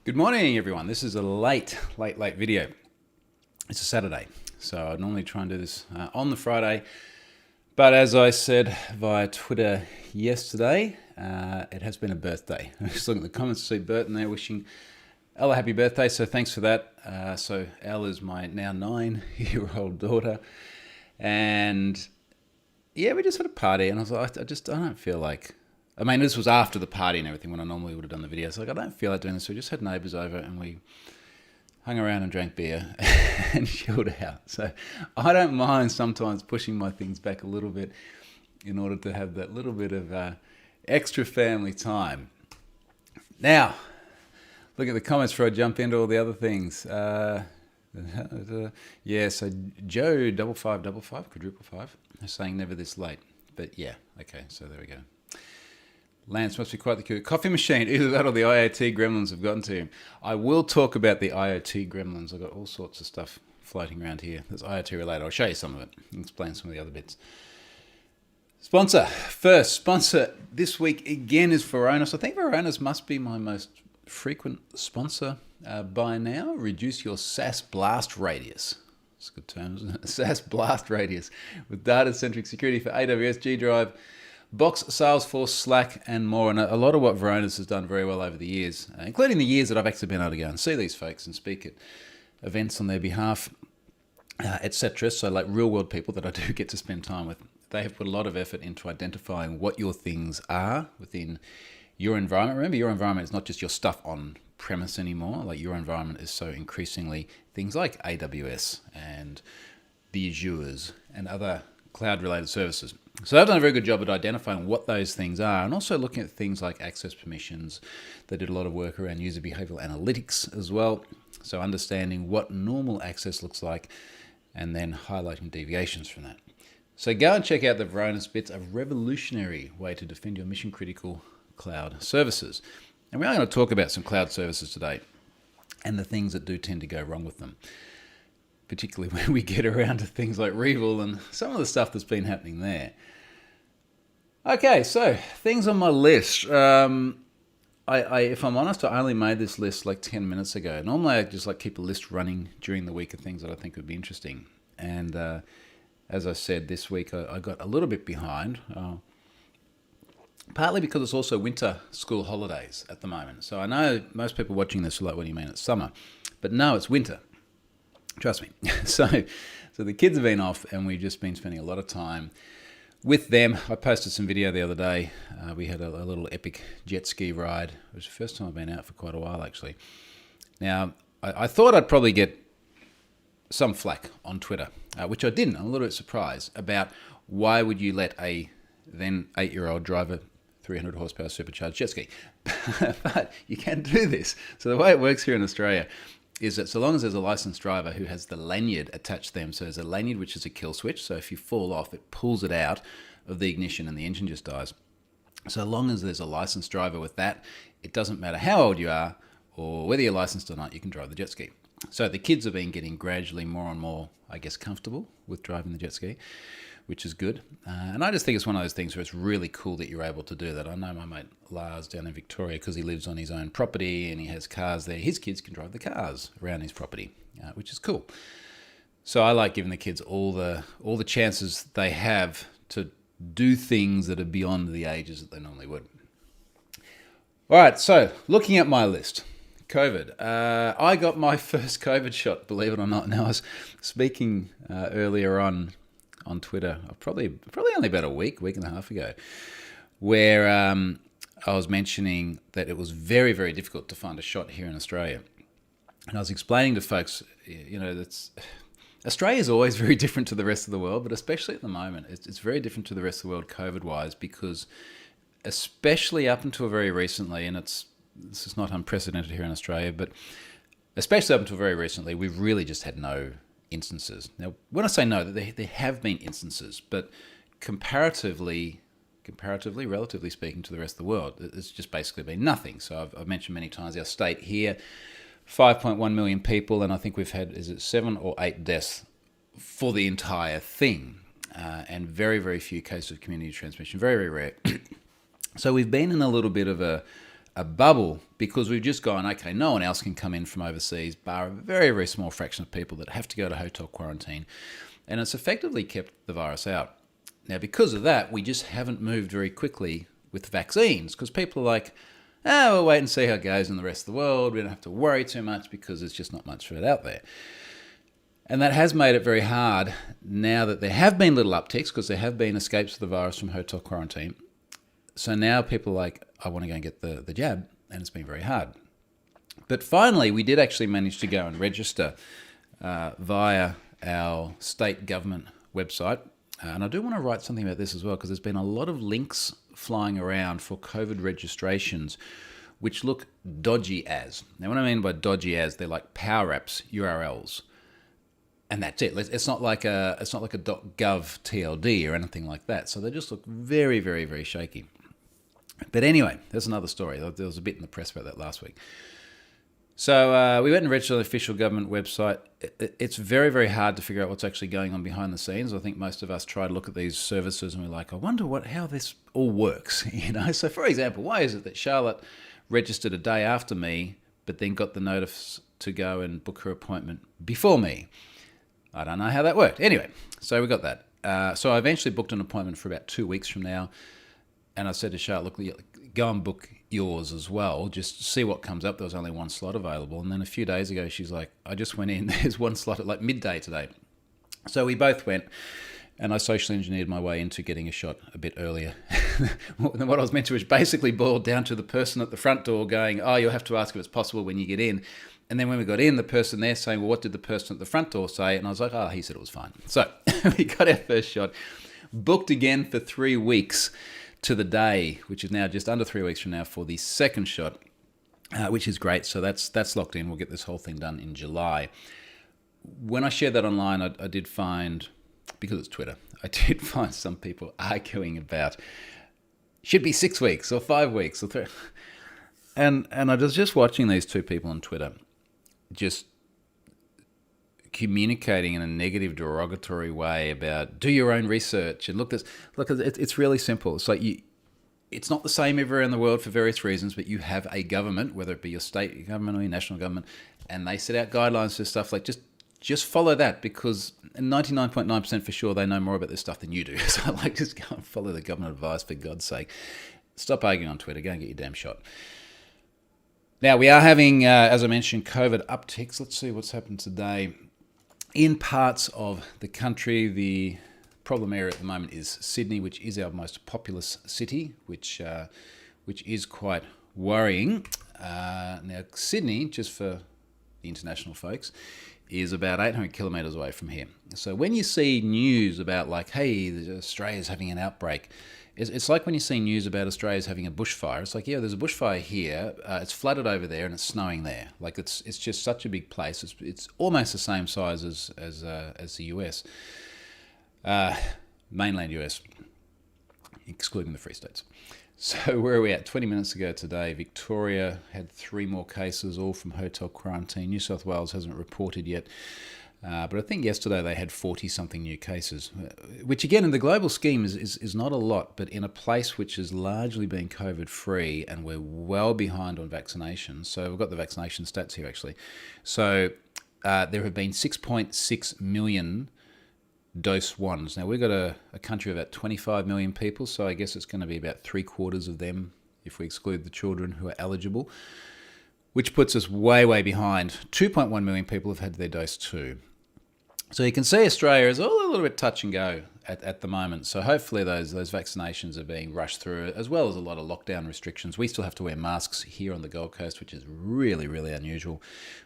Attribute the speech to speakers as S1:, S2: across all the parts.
S1: Good morning, everyone. This is a late video. It's a Saturday, so I normally try and do this on the Friday. But as I said via Twitter yesterday, it has been a birthday. I was just looking at the comments to see Burton there wishing Ella happy birthday, so thanks for that. So Elle is my now 9-year-old daughter. And yeah, we just had a party, and I was like, I don't feel like... I mean, this was after the party and everything when I normally would have done the video. So I don't feel like doing this. So we just had neighbours over and we hung around and drank beer and chilled out. So I don't mind sometimes pushing my things back a little bit in order to have that little bit of extra family time. Now, look at the comments before I jump into all the other things. Yeah, so Joe 5555, quadruple five, is saying never this late. But yeah, okay, so there we go. Lance must be quite the cute. Coffee machine, either that or the IoT gremlins have gotten to him. I will talk about the IoT gremlins. I've got all sorts of stuff floating around here that's IoT related. I'll show you some of it and explain some of the other bits. First sponsor this week again is Varonis. I think Varonis must be my most frequent sponsor by now. Reduce your SaaS blast radius. It's a good term, isn't it? SaaS blast radius with data-centric security for AWS, G Drive, Box, Salesforce, Slack, and more. And a lot of what Varonis has done very well over the years, including the years that I've actually been able to go and see these folks and speak at events on their behalf, etc. So like real world people that I do get to spend time with, they have put a lot of effort into identifying what your things are within your environment. Remember, your environment is not just your stuff on premise anymore. Like your environment is so increasingly things like AWS and the Azures and other cloud-related services. So they've done a very good job at identifying what those things are and also looking at things like access permissions. They did a lot of work around user behavioral analytics as well. So understanding what normal access looks like and then highlighting deviations from that. So go and check out the Varonis bits, a revolutionary way to defend your mission-critical cloud services. And we're going to talk about some cloud services today and the things that do tend to go wrong with them, particularly when we get around to things like Revil and some of the stuff that's been happening there. Okay, so things on my list. If I'm honest, I only made this list like 10 minutes ago. Normally I just like keep a list running during the week of things that I think would be interesting. And as I said, this week I got a little bit behind, partly because it's also winter school holidays at the moment. So I know most people watching this are like, what do you mean it's summer? But no, it's winter. Trust me. So the kids have been off and we've just been spending a lot of time with them. I posted some video the other day. We had a little epic jet ski ride. It was the first time I've been out for quite a while, actually. Now, I thought I'd probably get some flack on Twitter, which I didn't. I'm a little bit surprised about why would you let a then 8-year-old drive a 300 horsepower supercharged jet ski. But you can do this. So the way it works here in Australia is that so long as there's a licensed driver who has the lanyard attached to them, so there's a lanyard which is a kill switch, so if you fall off, it pulls it out of the ignition and the engine just dies. So long as there's a licensed driver with that, it doesn't matter how old you are or whether you're licensed or not, you can drive the jet ski. So the kids have been getting gradually more and more, I guess, comfortable with driving the jet ski, which is good. And I just think it's one of those things where it's really cool that you're able to do that. I know my mate Lars down in Victoria, because he lives on his own property and he has cars there. His kids can drive the cars around his property, which is cool. So I like giving the kids all the chances they have to do things that are beyond the ages that they normally would. All right, so looking at my list. COVID. I got my first COVID shot, believe it or not. Now I was speaking earlier on Twitter, probably only about a week and a half ago, where I was mentioning that it was very, very difficult to find a shot here in Australia. And I was explaining to folks, Australia is always very different to the rest of the world, but especially at the moment, it's very different to the rest of the world COVID-wise, because especially up until very recently, and this is not unprecedented here in Australia, but especially up until very recently, we've really just had no instances. Now, when I say no, there have been instances, but comparatively, relatively speaking to the rest of the world, it's just basically been nothing. So I've mentioned many times our state here, 5.1 million people, and I think we've had, 7 or 8 deaths for the entire thing, and very, very few cases of community transmission, very, very rare. So we've been in a little bit of a a bubble because we've just gone, okay, no one else can come in from overseas, bar a very, very small fraction of people that have to go to hotel quarantine. And it's effectively kept the virus out. Now, because of that, we just haven't moved very quickly with vaccines because people are like, we'll wait and see how it goes in the rest of the world. We don't have to worry too much because there's just not much of it out there. And that has made it very hard now that there have been little upticks because there have been escapes of the virus from hotel quarantine. So now people are like, I want to go and get the jab, and it's been very hard. But finally, we did actually manage to go and register via our state government website. And I do want to write something about this as well because there's been a lot of links flying around for COVID registrations which look dodgy as. Now, what I mean by dodgy as, they're like Power Apps URLs. And that's it. It's not like a .gov TLD or anything like that. So they just look very, very, very shaky. But anyway, there's another story. There was a bit in the press about that last week. So we went and registered on the official government website. It's very, very hard to figure out what's actually going on behind the scenes. I think most of us try to look at these services and we're like, I wonder how this all works. So for example, why is it that Charlotte registered a day after me, but then got the notice to go and book her appointment before me? I don't know how that worked. Anyway, so we got that. So I eventually booked an appointment for about 2 weeks from now. And I said to Charlotte, look, go and book yours as well. Just see what comes up. There was only one slot available. And then a few days ago, she's like, I just went in. There's one slot at like midday today. So we both went. And I socially engineered my way into getting a shot a bit earlier than what I was meant to, which basically boiled down to the person at the front door going, you'll have to ask if it's possible when you get in. And then when we got in, the person there saying, well, what did the person at the front door say? And I was like, he said it was fine. So we got our first shot, booked again for 3 weeks to the day, which is now just under 3 weeks from now for the second shot, which is great. So that's locked in. We'll get this whole thing done in July. When I shared that online, I did find, because it's Twitter, I did find some people arguing about should be 6 weeks or 5 weeks or 3. And I was just watching these two people on Twitter just communicating in a negative, derogatory way about do your own research and look, it's really simple. It's like it's not the same everywhere in the world for various reasons, but you have a government, whether it be your state government or your national government, and they set out guidelines for stuff like just follow that because 99.9% for sure they know more about this stuff than you do. So like just go and follow the government advice for God's sake. Stop arguing on Twitter. Go and get your damn shot. Now, we are having, as I mentioned, COVID upticks. Let's see what's happened today. In parts of the country, the problem area at the moment is Sydney, which is our most populous city, which is quite worrying. Now, Sydney, just for the international folks, is about 800 kilometres away from here. So when you see news about like, hey, Australia's having an outbreak, it's like when you see news about Australia's having a bushfire. It's like, yeah, there's a bushfire here. It's flooded over there and it's snowing there. Like it's just such a big place. It's almost the same size as the US, mainland US, excluding the Free States. So where are we at? 20 minutes ago today, Victoria had 3 more cases, all from hotel quarantine. New South Wales hasn't reported yet. But I think yesterday they had 40-something new cases, which again, in the global scheme is not a lot, but in a place which has largely been COVID-free and we're well behind on vaccinations. So we've got the vaccination stats here, actually. So there have been 6.6 million dose ones. Now, we've got a country of about 25 million people, so I guess it's going to be about 3/4 of them if we exclude the children who are eligible, which puts us way, way behind. 2.1 million people have had their dose 2. So you can see Australia is all a little bit touch and go at the moment. So hopefully those vaccinations are being rushed through, as well as a lot of lockdown restrictions. We still have to wear masks here on the Gold Coast, which is really, really unusual.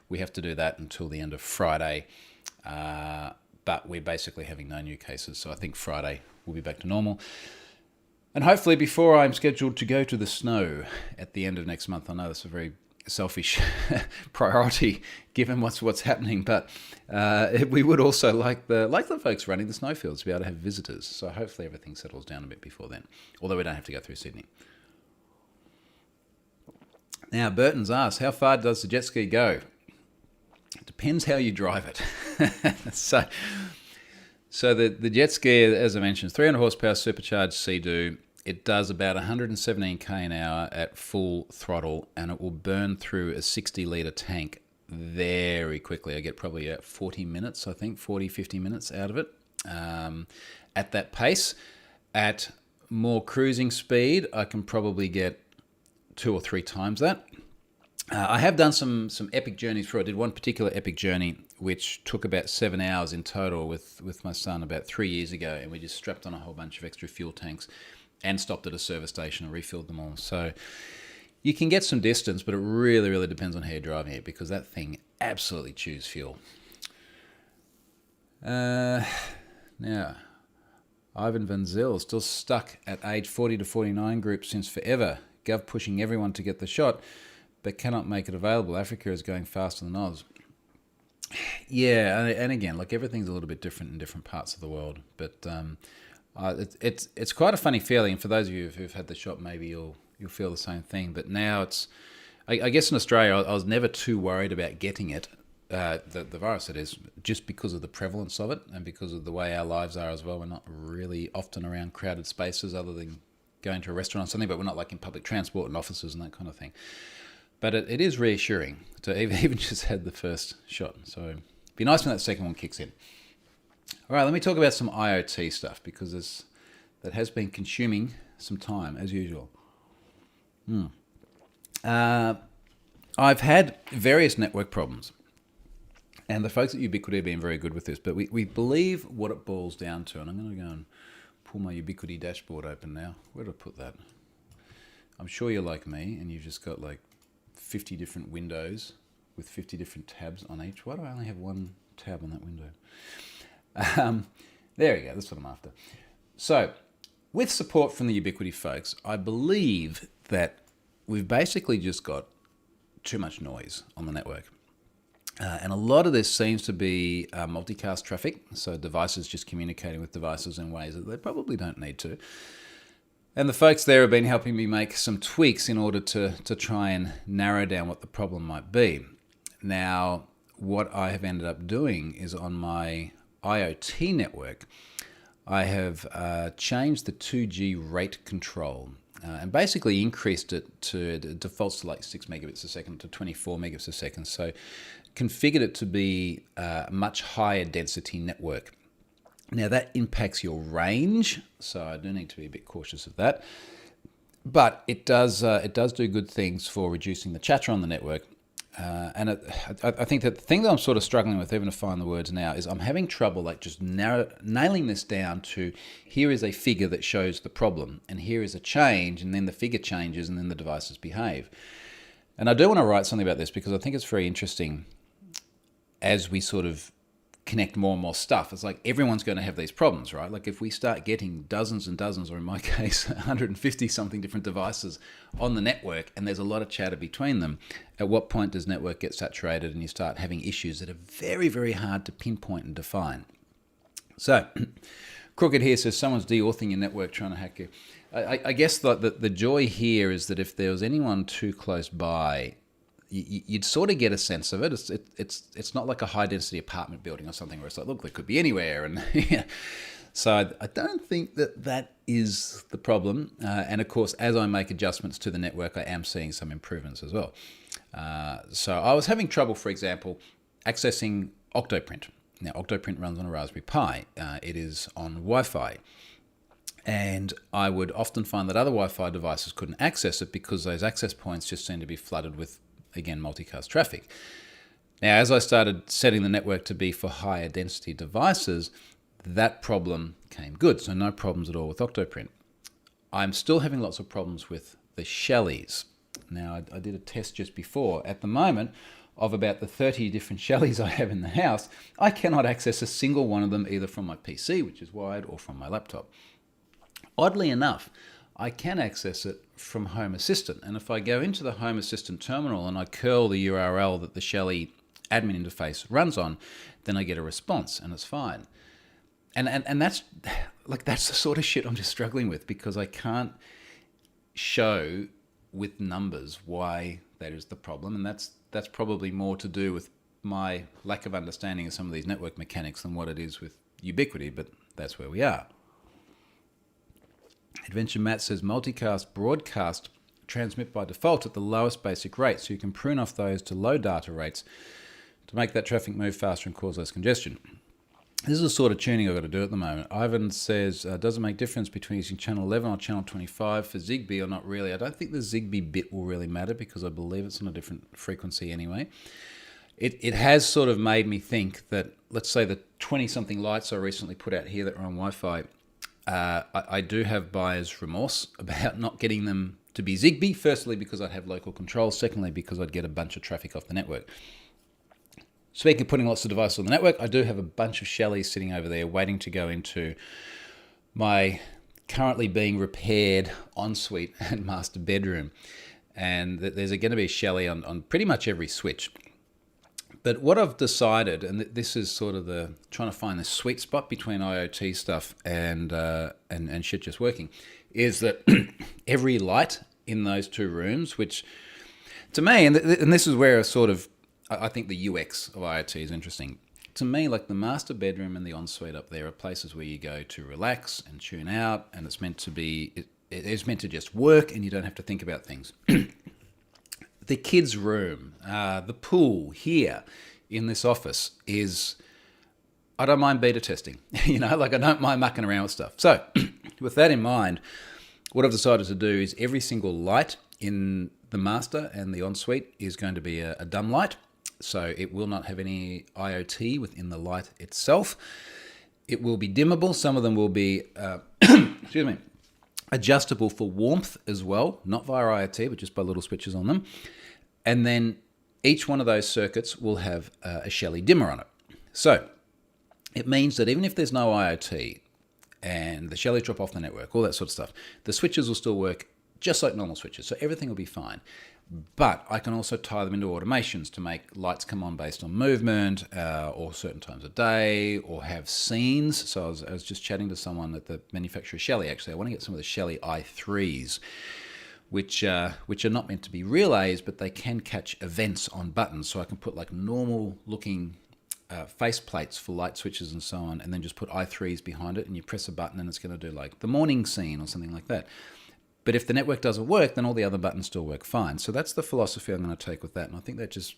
S1: We have to do that until the end of Friday. But we're basically having no new cases. So I think Friday we'll be back to normal. And hopefully before I'm scheduled to go to the snow at the end of next month, I know that's a very selfish priority given what's happening, but we would also like the folks running the snowfields to be able to have visitors. So hopefully everything settles down a bit before then, although we don't have to go through Sydney. Now, Burton's asked, how far does the jet ski go? It depends how you drive it. So the jet ski, as I mentioned, 300 horsepower supercharged Sea-Doo. it does about 117k an hour at full throttle, and it will burn through a 60 litre tank very quickly. I get probably 40 minutes, I think, 40, 50 minutes out of it at that pace. At more cruising speed, I can probably get 2 or 3 times that. I have done some epic journeys through. I did one particular epic journey which took about 7 hours in total with my son about 3 years ago, and we just strapped on a whole bunch of extra fuel tanks and stopped at a service station and refilled them all. So you can get some distance, but it really, really depends on how you're driving it, because that thing absolutely chews fuel. Now, Ivan Van Zyl, still stuck at age 40 to 49 group since forever. Gov pushing everyone to get the shot, but cannot make it available. Africa is going faster than Oz. Yeah, and again, like, everything's a little bit different in different parts of the world, but it's quite a funny feeling. For those of you who've had the shot, maybe you'll feel the same thing. But now I guess in Australia, I was never too worried about getting it, the virus, it is, just because of the prevalence of it and because of the way our lives are as well. We're not really often around crowded spaces other than going to a restaurant or something, but we're not like in public transport and offices and that kind of thing. But it is reassuring to even just had the first shot. So it'd be nice when that second one kicks in. All right, let me talk about some IoT stuff, because that has been consuming some time, as usual. I've had various network problems, and the folks at Ubiquiti have been very good with this, but we believe what it boils down to, and I'm going to go and pull my Ubiquiti dashboard open now. Where did I put that? I'm sure you're like me, and you've just got like 50 different windows with 50 different tabs on each. Why do I only have one tab on that window? There we go, that's what I'm after. So, with support from the Ubiquiti folks, I believe that we've basically just got too much noise on the network. And a lot of this seems to be multicast traffic, so devices just communicating with devices in ways that they probably don't need to. And the folks there have been helping me make some tweaks in order to try and narrow down what the problem might be. Now, what I have ended up doing is on my IoT network, I have changed the 2G rate control and basically increased it to, it defaults to like 6 megabits a second to 24 megabits a second. So configured it to be a much higher density network. Now that impacts your range, so I do need to be a bit cautious of that. But it does do good things for reducing the chatter on the network. And I think that the thing that I'm sort of struggling with, even to find the words now, is I'm having trouble like just nailing this down to, here is a figure that shows the problem, and here is a change, and then the figure changes, and then the devices behave. And I do want to write something about this because I think it's very interesting as we sort of connect more and more stuff. It's like everyone's going to have these problems, right? Like if we start getting dozens and dozens, or in my case, 150 something different devices on the network, and there's a lot of chatter between them, at what point does network get saturated and you start having issues that are very, very hard to pinpoint and define? So, Crooked here says someone's de-authing your network trying to hack you. I guess the joy here is that if there was anyone too close by, you'd sort of get a sense of it. It's not like a high density apartment building or something where it's like, look, they could be anywhere. And yeah. So I don't think that is the problem. And of course, as I make adjustments to the network, I am seeing some improvements as well. So I was having trouble, for example, accessing Octoprint. Now, Octoprint runs on a Raspberry Pi. It is on Wi-Fi. And I would often find that other Wi-Fi devices couldn't access it because those access points just seemed to be flooded with, again, multicast traffic. Now, as I started setting the network to be for higher density devices, that problem came good. So no problems at all with Octoprint. I'm still having lots of problems with the Shellies. Now, I did a test just before. At the moment, of about the 30 different Shellies I have in the house, I cannot access a single one of them either from my PC, which is wired, or from my laptop. Oddly enough, I can access it from Home Assistant. And if I go into the Home Assistant terminal and I curl the URL that the Shelly admin interface runs on, then I get a response and it's fine. And that's the sort of shit I'm just struggling with, because I can't show with numbers why that is the problem. And that's probably more to do with my lack of understanding of some of these network mechanics than what it is with Ubiquiti, but that's where we are. Adventure Matt says multicast broadcast transmit by default at the lowest basic rate, so you can prune off those to low data rates to make that traffic move faster and cause less congestion. This is the sort of tuning I've got to do at the moment. Ivan says, does it make difference between using channel 11 or channel 25 for Zigbee or not really? I don't think the Zigbee bit will really matter because I believe it's on a different frequency anyway. It has sort of made me think that, let's say the 20-something lights I recently put out here that are on Wi-Fi, I do have buyer's remorse about not getting them to be Zigbee. Firstly, because I'd have local control. Secondly, because I'd get a bunch of traffic off the network. Speaking of putting lots of devices on the network, I do have a bunch of Shellys sitting over there waiting to go into my currently being repaired ensuite and master bedroom. And there's going to be a Shelly on pretty much every switch. But what I've decided, and this is sort of the trying to find the sweet spot between IoT stuff and shit just working, is that every light in those two rooms, which to me, and this is where I think the UX of IoT is interesting. To me, like the master bedroom and the ensuite up there are places where you go to relax and tune out, and it's meant to be, it is meant to just work and you don't have to think about things. The kids' room, the pool here in this office is, I don't mind beta testing. I don't mind mucking around with stuff. So with that in mind, what I've decided to do is every single light in the master and the ensuite is going to be a dumb light. So it will not have any IoT within the light itself. It will be dimmable. Some of them will be, adjustable for warmth as well, not via IoT, but just by little switches on them. And then each one of those circuits will have a Shelly dimmer on it. So it means that even if there's no IoT and the Shellys drop off the network, all that sort of stuff, the switches will still work just like normal switches. So everything will be fine. But I can also tie them into automations to make lights come on based on movement or certain times of day, or have scenes. So I was just chatting to someone at the manufacturer Shelly, actually. I want to get some of the Shelly i3s, which are not meant to be relays, but they can catch events on buttons. So I can put like normal looking face plates for light switches and so on, and then just put i3s behind it, and you press a button and it's going to do like the morning scene or something like that. But if the network doesn't work, then all the other buttons still work fine. So that's the philosophy I'm going to take with that. And I think that just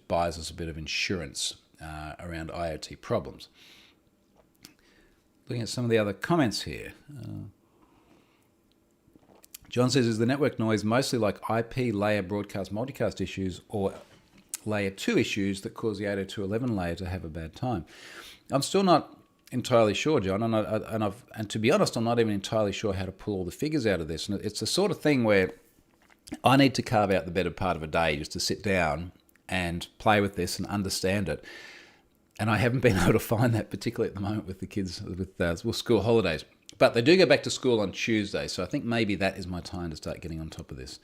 S1: buys us a bit of insurance around IoT problems. Looking at some of the other comments here. John says, is the network noise mostly like IP layer broadcast multicast issues or layer 2 issues that cause the 802.11 layer to have a bad time? I'm still not entirely sure, John, and to be honest, I'm not even entirely sure how to pull all the figures out of this. And it's the sort of thing where I need to carve out the better part of a day just to sit down and play with this and understand it. And I haven't been able to find that, particularly at the moment with the kids with school holidays. But they do go back to school on Tuesday, so I think maybe that is my time to start getting on top of this.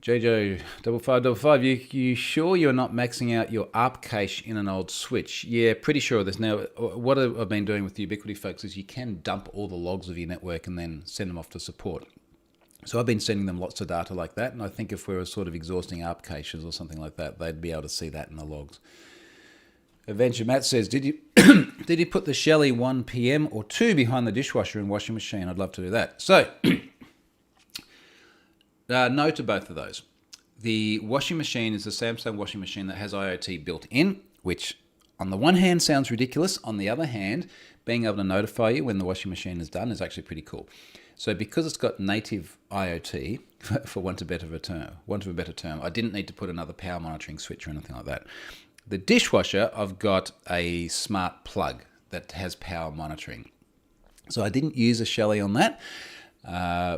S1: JJ 5555, you sure you're not maxing out your ARP cache in an old switch? Yeah, pretty sure of this. Now, what I've been doing with the Ubiquiti folks is you can dump all the logs of your network and then send them off to support. So I've been sending them lots of data like that, and I think if we were sort of exhausting ARP caches or something like that, they'd be able to see that in the logs. Adventure Matt says, did you did you put the Shelly 1 PM or 2 behind the dishwasher and washing machine? I'd love to do that. So, no to both of those. The washing machine is a Samsung washing machine that has IoT built in, which on the one hand sounds ridiculous. On the other hand, being able to notify you when the washing machine is done is actually pretty cool. So because it's got native IoT, for want of a better term, I didn't need to put another power monitoring switch or anything like that. The dishwasher, I've got a smart plug that has power monitoring. So I didn't use a Shelly on that,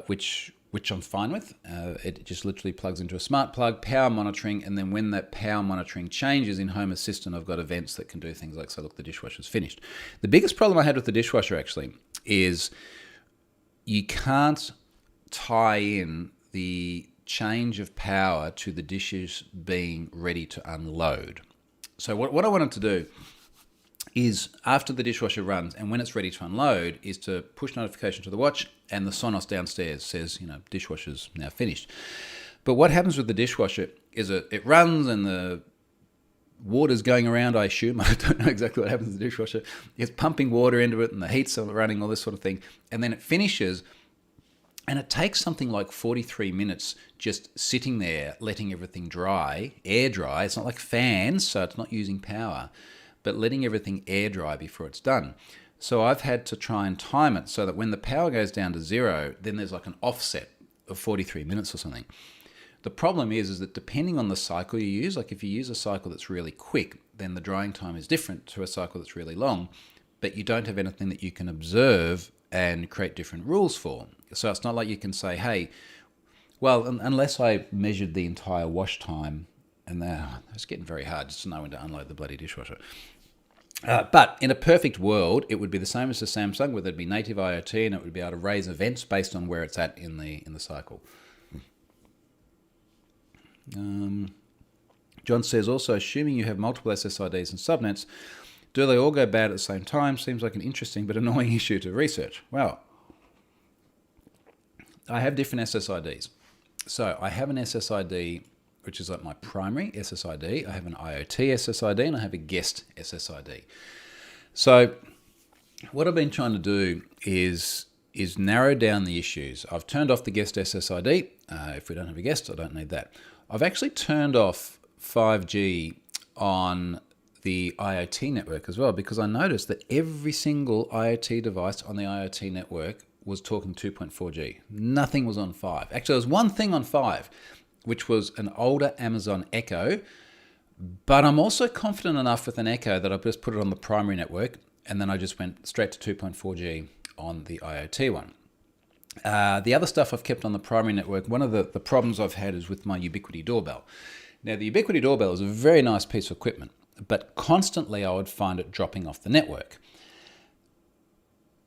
S1: which I'm fine with. It just literally plugs into a smart plug, power monitoring, and then when that power monitoring changes in Home Assistant, I've got events that can do things like, so look, the dishwasher's finished. The biggest problem I had with the dishwasher actually is you can't tie in the change of power to the dishes being ready to unload. So what I wanted to do is after the dishwasher runs and when it's ready to unload is to push notification to the watch and the Sonos downstairs says, dishwasher's now finished. But what happens with the dishwasher is it runs and the water's going around, I assume. I don't know exactly what happens in the dishwasher. It's pumping water into it and the heat's running, all this sort of thing. And then it finishes, and it takes something like 43 minutes just sitting there, letting everything dry, air dry. It's not like fans, so it's not using power, but letting everything air dry before it's done. So I've had to try and time it so that when the power goes down to 0, then there's like an offset of 43 minutes or something. The problem is that depending on the cycle you use, like if you use a cycle that's really quick, then the drying time is different to a cycle that's really long, but you don't have anything that you can observe and create different rules for. So it's not like you can say, hey, well, unless I measured the entire wash time, and it's getting very hard just to know when to unload the bloody dishwasher. But in a perfect world, it would be the same as the Samsung, where there'd be native IoT and it would be able to raise events based on where it's at in the cycle. John says, also, assuming you have multiple SSIDs and subnets, do they all go bad at the same time? Seems like an interesting but annoying issue to research. Well, I have different SSIDs. So I have an SSID, which is like my primary SSID. I have an IoT SSID, and I have a guest SSID. So what I've been trying to do is narrow down the issues. I've turned off the guest SSID. If we don't have a guest, I don't need that. I've actually turned off 5G on the IoT network as well, because I noticed that every single IoT device on the IoT network was talking 2.4G. Nothing was on 5. Actually, there was one thing on 5, which was an older Amazon Echo, but I'm also confident enough with an Echo that I just put it on the primary network, and then I just went straight to 2.4G on the IoT one. The other stuff I've kept on the primary network, one of the problems I've had is with my Ubiquiti doorbell. Now, the Ubiquiti doorbell is a very nice piece of equipment, but constantly I would find it dropping off the network.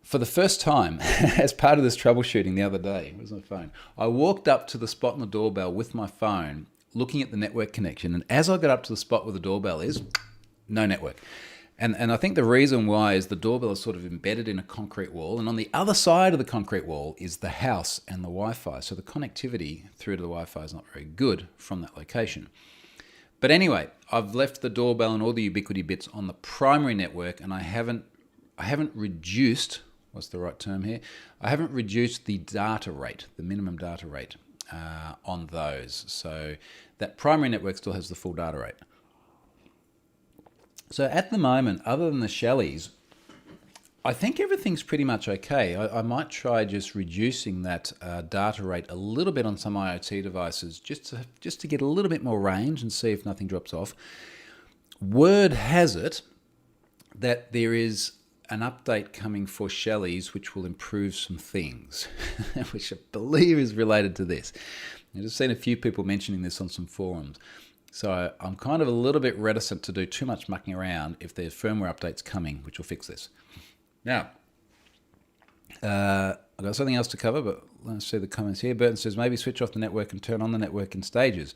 S1: For the first time, as part of this troubleshooting the other day, where's my phone? I walked up to the spot on the doorbell with my phone, looking at the network connection, and as I got up to the spot where the doorbell is, no network. And I think the reason why is the doorbell is sort of embedded in a concrete wall, and on the other side of the concrete wall is the house and the Wi-Fi. So the connectivity through to the Wi-Fi is not very good from that location. But anyway, I've left the doorbell and all the Ubiquiti bits on the primary network, and I haven't reduced, what's the right term here? I haven't reduced the data rate, the minimum data rate on those. So that primary network still has the full data rate. So at the moment, other than the Shellys, I think everything's pretty much okay. I might try just reducing that data rate a little bit on some IoT devices just to get a little bit more range and see if nothing drops off. Word has it that there is an update coming for Shellys which will improve some things, which I believe is related to this. I've just seen a few people mentioning this on some forums. So I'm kind of a little bit reticent to do too much mucking around if there's firmware updates coming, which will fix this. Now, I've got something else to cover, but let's see the comments here. Burton says, maybe switch off the network and turn on the network in stages.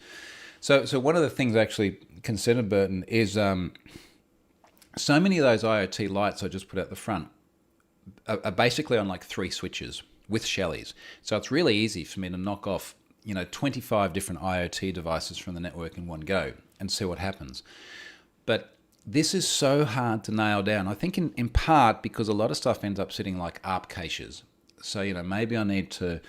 S1: So one of the things I actually considered, Burton, is so many of those IoT lights I just put out the front are basically on like 3 switches with Shellys. So it's really easy for me to knock off 25 different IoT devices from the network in one go and see what happens. But this is so hard to nail down. I think in part because a lot of stuff ends up sitting like ARP caches. So, maybe I need to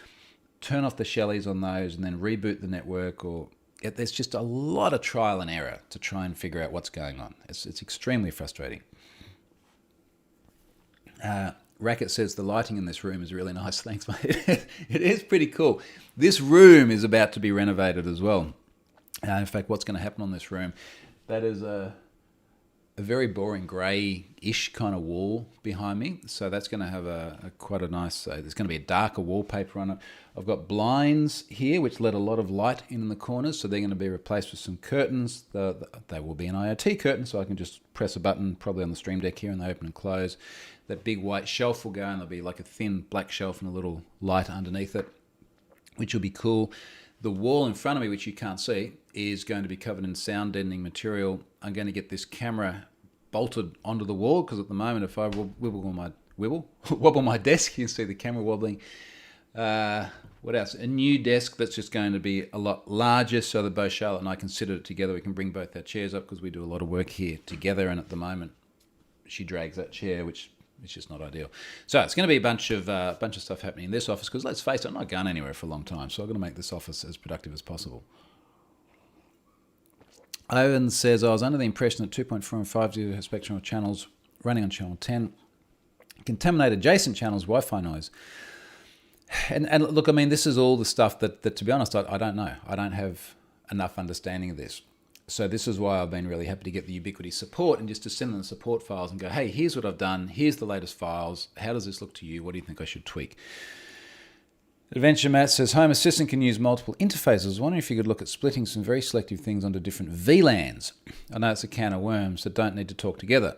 S1: turn off the Shellys on those and then reboot the network, or there's just a lot of trial and error to try and figure out what's going on. It's extremely frustrating. Racket says the lighting in this room is really nice. Thanks, mate. It is pretty cool. This room is about to be renovated as well. In fact, what's going to happen on this room, that is a very boring grey-ish kind of wall behind me. So that's going to have quite a nice, there's going to be a darker wallpaper on it. I've got blinds here, which let a lot of light in the corners. So they're going to be replaced with some curtains. They will be an IoT curtain, so I can just press a button, probably on the Stream Deck here, and they open and close. That big white shelf will go, and there'll be like a thin black shelf and a little light underneath it, which will be cool. The wall in front of me, which you can't see, is going to be covered in sound deadening material. I'm going to get this camera bolted onto the wall, because at the moment, if I wobble my desk, you can see the camera wobbling. What else? A new desk that's just going to be a lot larger so that both Charlotte and I can sit at it together. We can bring both our chairs up because we do a lot of work here together, and at the moment she drags that chair, which is just not ideal. So it's going to be a bunch of stuff happening in this office because, let's face it, I'm not going anywhere for a long time, so I've got to make this office as productive as possible. Owen says, I was under the impression that 2.4 and 5 GHz spectrum of channels running on channel 10 contaminate adjacent channels' Wi-Fi noise. And look, I mean, this is all the stuff that to be honest, I don't know. I don't have enough understanding of this. So this is why I've been really happy to get the Ubiquity support and just to send them the support files and go, hey, here's what I've done. Here's the latest files. How does this look to you? What do you think I should tweak? Adventure Matt says, Home Assistant can use multiple interfaces. I was wondering if you could look at splitting some very selective things onto different VLANs. I know it's a can of worms that don't need to talk together.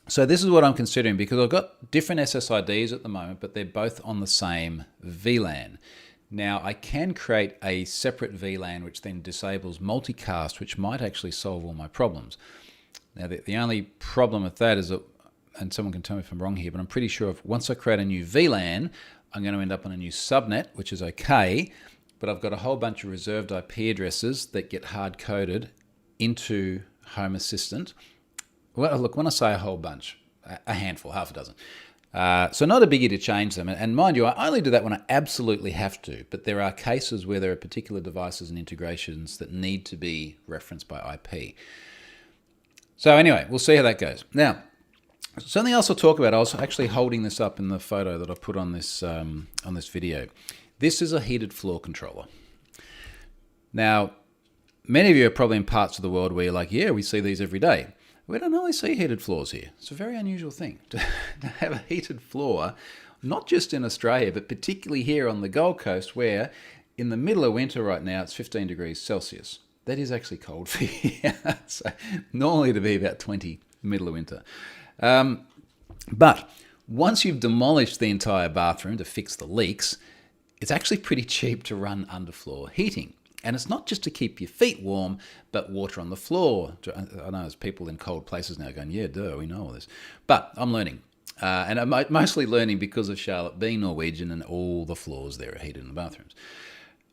S1: So this is what I'm considering, because I've got different SSIDs at the moment, but they're both on the same VLAN. Now, I can create a separate VLAN which then disables multicast, which might actually solve all my problems. Now, the only problem with that is that, and someone can tell me if I'm wrong here, but I'm pretty sure once I create a new VLAN, I'm going to end up on a new subnet, which is okay, but I've got a whole bunch of reserved IP addresses that get hard-coded into Home Assistant. Well, look, when I say a whole bunch, a handful, half a dozen. So not a biggie to change them. And mind you, I only do that when I absolutely have to, but there are cases where there are particular devices and integrations that need to be referenced by IP. So anyway, we'll see how that goes. Now, something else I'll talk about, I was actually holding this up in the photo that I put on this video. This is a heated floor controller. Now, many of you are probably in parts of the world where you're like, yeah, we see these every day. We don't always see heated floors here. It's a very unusual thing to have a heated floor, not just in Australia, but particularly here on the Gold Coast, where in the middle of winter right now, it's 15 degrees Celsius. That is actually cold for here. So normally to be about 20 middle of winter. But once you've demolished the entire bathroom to fix the leaks, it's actually pretty cheap to run underfloor heating. And it's not just to keep your feet warm, but water on the floor. I know there's people in cold places now going, yeah, duh, we know all this. But I'm learning. And I'm mostly learning because of Charlotte being Norwegian and all the floors there are heated in the bathrooms.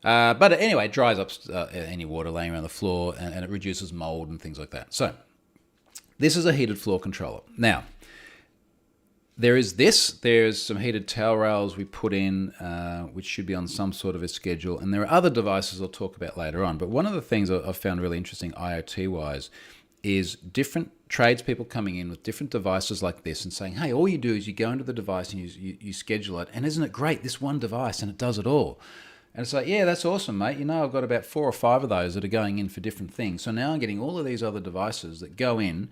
S1: But anyway, it dries up any water laying around the floor and it reduces mold and things like that. So this is a heated floor controller. Now, there's some heated towel rails we put in, which should be on some sort of a schedule. And there are other devices I'll talk about later on. But one of the things I've found really interesting IoT-wise is different tradespeople coming in with different devices like this and saying, hey, all you do is you go into the device and you schedule it. And isn't it great, this one device, and it does it all. And it's like, yeah, that's awesome, mate. You know, I've got about 4 or 5 of those that are going in for different things. So now I'm getting all of these other devices that go in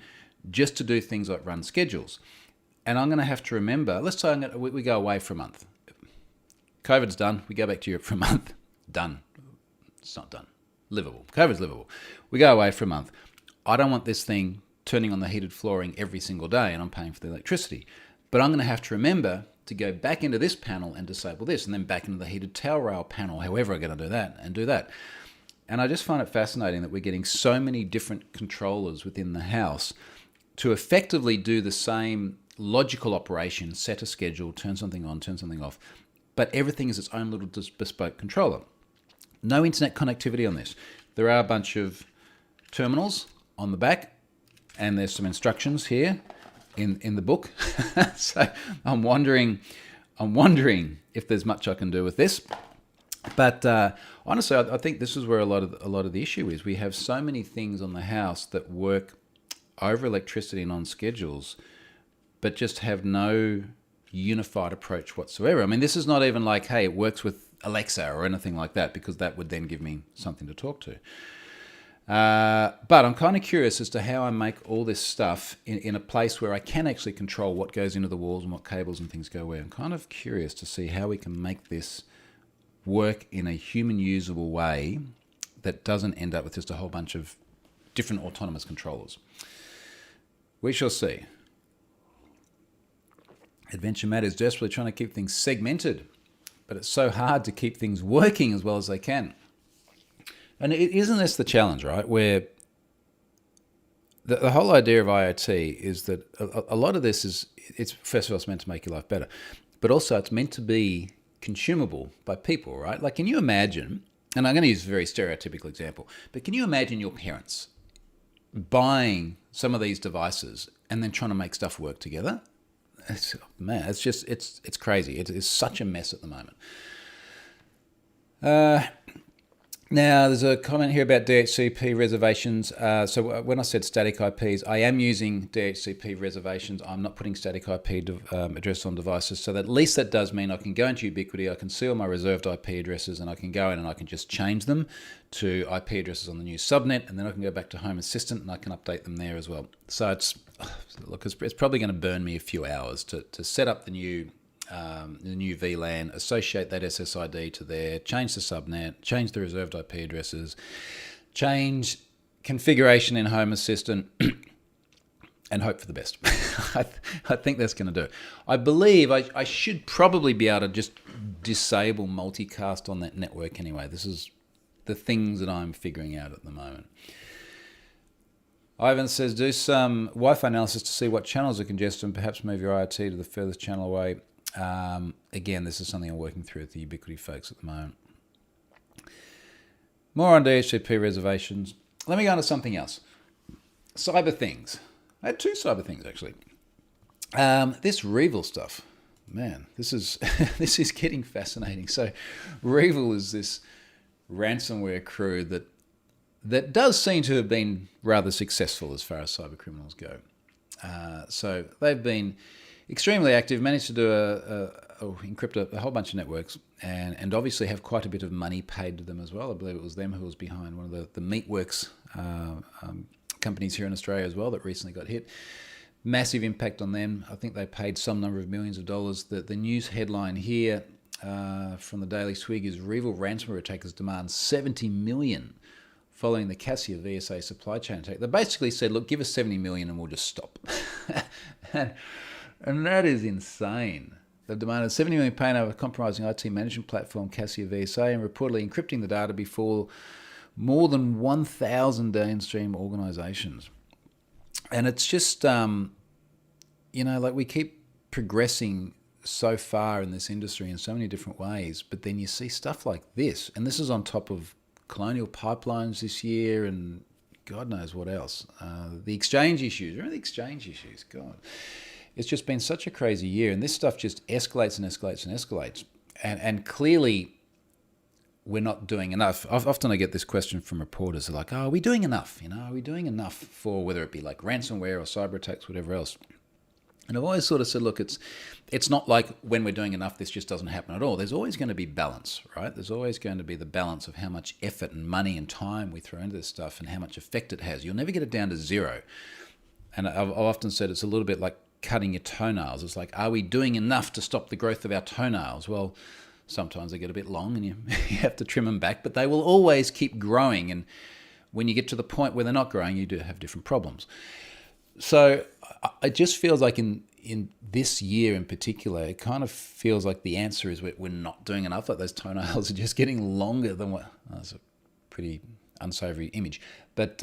S1: just to do things like run schedules. And I'm going to have to remember, let's say we go away for a month. COVID's done. We go back to Europe for a month. Done. It's not done. Livable. COVID's livable. We go away for a month. I don't want this thing turning on the heated flooring every single day and I'm paying for the electricity. But I'm going to have to remember to go back into this panel and disable this, and then back into the heated towel rail panel, however I'm going to do that, and do that. And I just find it fascinating that we're getting so many different controllers within the house to effectively do the same logical operation, set a schedule, turn something on, turn something off, but everything is its own little bespoke controller. No internet connectivity on this. There are a bunch of terminals on the back, and there's some instructions here in the book. So I'm wondering if there's much I can do with this. But honestly, I think this is where a lot of the issue is. We have so many things on the house that work over electricity and on schedules, but just have no unified approach whatsoever. I mean, this is not even like, hey, it works with Alexa or anything like that, because that would then give me something to talk to. But I'm kind of curious as to how I make all this stuff in a place where I can actually control what goes into the walls and what cables and things go where. I'm kind of curious to see how we can make this work in a human usable way that doesn't end up with just a whole bunch of different autonomous controllers. We shall see. Adventure Matt is desperately trying to keep things segmented, but it's so hard to keep things working as well as they can. And isn't this the challenge, right? Where the whole idea of IoT is that a lot of this it's first of all, it's meant to make your life better, but also it's meant to be consumable by people, right? Like, can you imagine, and I'm going to use a very stereotypical example, but can you imagine your parents buying some of these devices and then trying to make stuff work together? It's crazy. It is such a mess at the moment. Now, there's a comment here about DHCP reservations. So when I said static IPs, I am using DHCP reservations. I'm not putting static IP address on devices. So that at least that does mean I can go into Ubiquiti, I can see all my reserved IP addresses, and I can go in and I can just change them to IP addresses on the new subnet, and then I can go back to Home Assistant and I can update them there as well. So it's probably going to burn me a few hours to set up the new VLAN, associate that SSID to there, change the subnet, change the reserved IP addresses, change configuration in Home Assistant, and hope for the best. I think that's going to do it. I believe I should probably be able to just disable multicast on that network anyway. This is the things that I'm figuring out at the moment. Ivan says, do some Wi-Fi analysis to see what channels are congested and perhaps move your IoT to the furthest channel away. Again, this is something I'm working through with the Ubiquiti folks at the moment. More on DHCP reservations. Let me go on to something else. Cyber things. I had two cyber things, actually. This Revil stuff. Man, this is this is getting fascinating. So Revil is this ransomware crew that does seem to have been rather successful as far as cyber criminals go. So they've been extremely active, managed to do encrypt a whole bunch of networks, and obviously have quite a bit of money paid to them as well. I believe it was them who was behind one of the Meatworks companies here in Australia as well that recently got hit. Massive impact on them. I think they paid some number of millions of dollars. The news headline here from the Daily Swig is Revil ransomware attackers demand $70 million following the Cassia VSA supply chain attack. They basically said, look, give us $70 million and we'll just stop. And that is insane. They've demanded $70 million paying over compromising IT management platform Cassia VSA and reportedly encrypting the data before more than 1,000 downstream organizations. And it's just, like we keep progressing so far in this industry in so many different ways, but then you see stuff like this, and this is on top of Colonial Pipelines this year and God knows what else. The exchange issues. Remember the exchange issues? God. It's just been such a crazy year, and this stuff just escalates and escalates and escalates. And clearly, we're not doing enough. Often I get this question from reporters. They're like, are we doing enough? Are we doing enough for whether it be like ransomware or cyber attacks, whatever else? And I've always sort of said, look, it's not like when we're doing enough, this just doesn't happen at all. There's always going to be balance, right? There's always going to be the balance of how much effort and money and time we throw into this stuff and how much effect it has. You'll never get it down to zero. And I've often said it's a little bit like cutting your toenails. It's like, are we doing enough to stop the growth of our toenails? Well, sometimes they get a bit long and you have to trim them back, but they will always keep growing. And when you get to the point where they're not growing, you do have different problems. So it just feels like in this year in particular, it kind of feels like the answer is we're not doing enough. Like those toenails are just getting longer than what. That's a pretty unsavory image. But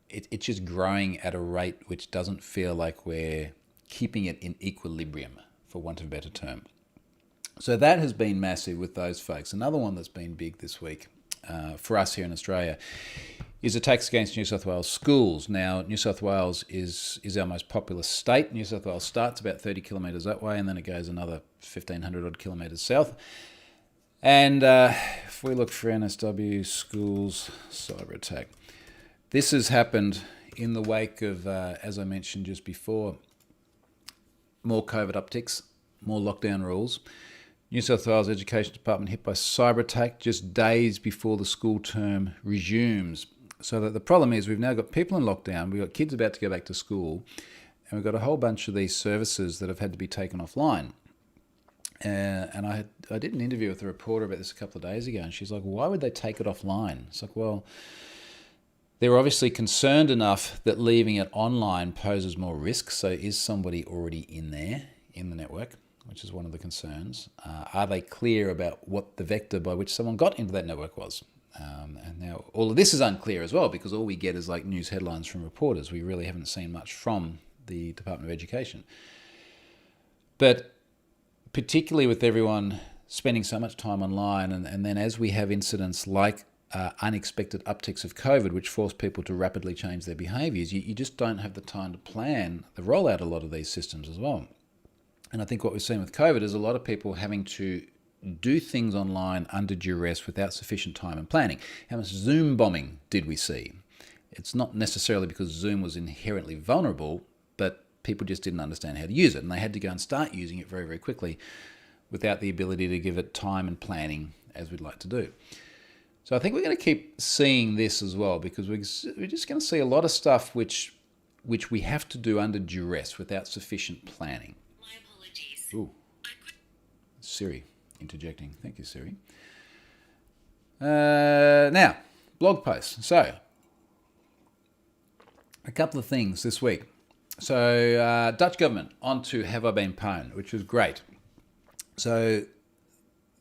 S1: it's just growing at a rate which doesn't feel like we're keeping it in equilibrium, for want of a better term. So that has been massive with those folks. Another one that's been big this week for us here in Australia is attacks against New South Wales schools. Now, New South Wales is our most populous state. New South Wales starts about 30 kilometres that way, and then it goes another 1,500 odd kilometres south. And if we look for NSW schools cyber attack, this has happened in the wake of, as I mentioned just before, more COVID upticks, more lockdown rules. New South Wales Education Department hit by cyber attack just days before the school term resumes. So that the problem is we've now got people in lockdown, we've got kids about to go back to school, and we've got a whole bunch of these services that have had to be taken offline. And I did an interview with a reporter about this a couple of days ago, and she's like, why would they take it offline? It's like, well, they're obviously concerned enough that leaving it online poses more risk. So is somebody already in there, in the network, which is one of the concerns? Are they clear about what the vector by which someone got into that network was? And now all of this is unclear as well, because all we get is like news headlines from reporters. We really haven't seen much from the Department of Education. But particularly with everyone spending so much time online, and then as we have incidents like unexpected upticks of COVID, which force people to rapidly change their behaviours, you just don't have the time to plan the rollout of a lot of these systems as well. And I think what we've seen with COVID is a lot of people having to do things online under duress without sufficient time and planning. How much Zoom bombing did we see? It's not necessarily because Zoom was inherently vulnerable, but people just didn't understand how to use it, and they had to go and start using it very, very quickly without the ability to give it time and planning as we'd like to do. So I think we're going to keep seeing this as well, because we're just going to see a lot of stuff which we have to do under duress without sufficient planning.
S2: My apologies.
S1: Ooh. Siri interjecting. Thank you, Siri. Now, blog posts. So, a couple of things this week. So, Dutch government onto Have I Been Pwned, which was great. So,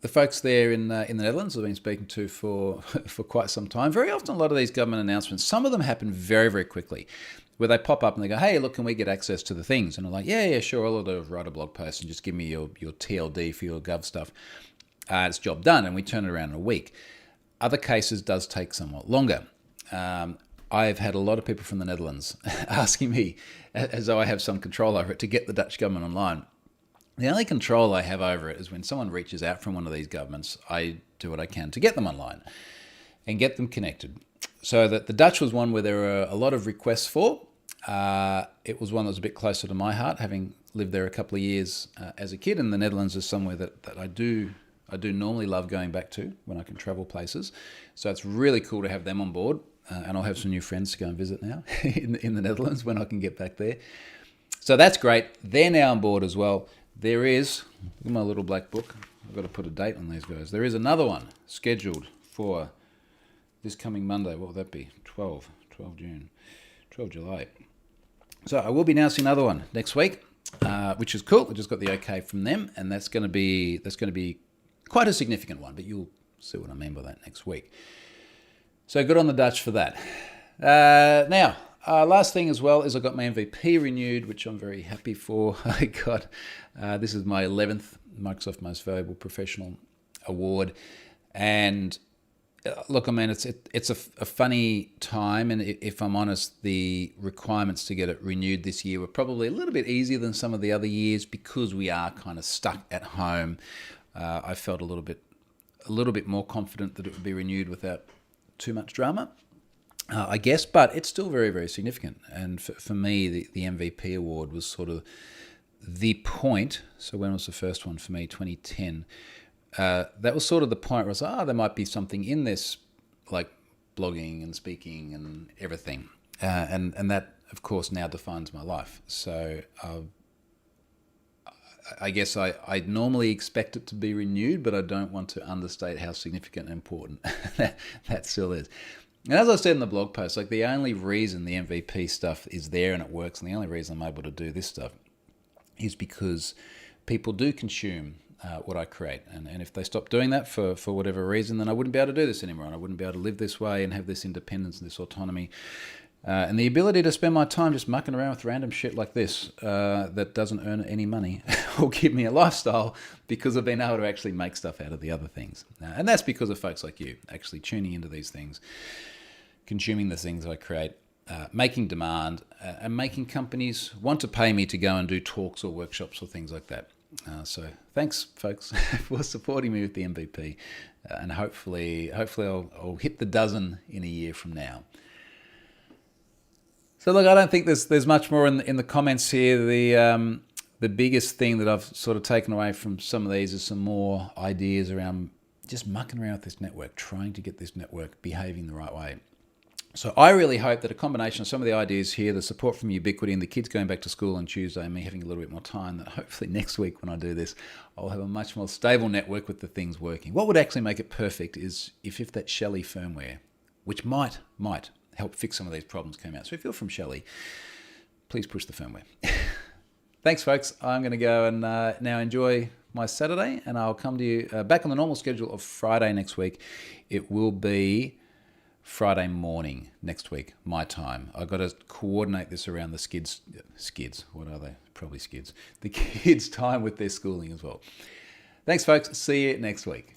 S1: the folks there in the Netherlands I've been speaking to for quite some time. Very often, a lot of these government announcements, some of them happen very, very quickly, where they pop up and they go, "Hey, look, can we get access to the things?" And I'm like, "Yeah, sure. All I'll do is write a blog post and just give me your TLD for your gov stuff. It's job done," and we turn it around in a week. Other cases does take somewhat longer. I've had a lot of people from the Netherlands asking me, as though I have some control over it, to get the Dutch government online. The only control I have over it is when someone reaches out from one of these governments, I do what I can to get them online and get them connected. So that the Dutch was one where there were a lot of requests for. It was one that was a bit closer to my heart, having lived there a couple of years as a kid, and the Netherlands is somewhere that I do normally love going back to when I can travel places. So it's really cool to have them on board, and I'll have some new friends to go and visit now in the Netherlands when I can get back there. So that's great. They're now on board as well. There is, in my little black book, I've got to put a date on these guys. There is another one scheduled for this coming Monday. What would that be? 12 July. So I will be announcing another one next week, which is cool. I just got the okay from them, and that's going to be quite a significant one, but you'll see what I mean by that next week. So good on the Dutch for that. Now, last thing as well is I got my MVP renewed, which I'm very happy for. I got this is my 11th Microsoft Most Valuable Professional Award, and look, I mean, it's a funny time, and if I'm honest, the requirements to get it renewed this year were probably a little bit easier than some of the other years because we are kind of stuck at home. I felt a little bit more confident that it would be renewed without too much drama, I guess, but it's still very, very significant. And for me, the MVP award was sort of the point. So when was the first one for me? 2010. That was sort of the point where I was like, there might be something in this, like blogging and speaking and everything. And that, of course, now defines my life. So I guess I normally expect it to be renewed, but I don't want to understate how significant and important that still is. And as I said in the blog post, like the only reason the MVP stuff is there and it works, and the only reason I'm able to do this stuff is because people do consume what I create. And if they stop doing that for whatever reason, then I wouldn't be able to do this anymore. And I wouldn't be able to live this way and have this independence and this autonomy. And the ability to spend my time just mucking around with random shit like this that doesn't earn any money or give me a lifestyle because I've been able to actually make stuff out of the other things. And that's because of folks like you actually tuning into these things, consuming the things I create, making demand, and making companies want to pay me to go and do talks or workshops or things like that. So thanks, folks, for supporting me with the MVP. And hopefully I'll hit the dozen in a year from now. So look, I don't think there's much more in the comments here. The biggest thing that I've sort of taken away from some of these is some more ideas around just mucking around with this network, trying to get this network behaving the right way. So I really hope that a combination of some of the ideas here, the support from Ubiquity and the kids going back to school on Tuesday and me having a little bit more time, that hopefully next week when I do this, I'll have a much more stable network with the things working. What would actually make it perfect is if that Shelly firmware, which might help fix some of these problems, came out. So if you're from Shelly, please push the firmware. Thanks, folks. I'm going to go and now enjoy my Saturday, and I'll come to you back on the normal schedule of Friday next week. It will be Friday morning next week, my time. I've got to coordinate this around the skids. What are they? Probably skids. The kids' time with their schooling as well. Thanks, folks. See you next week.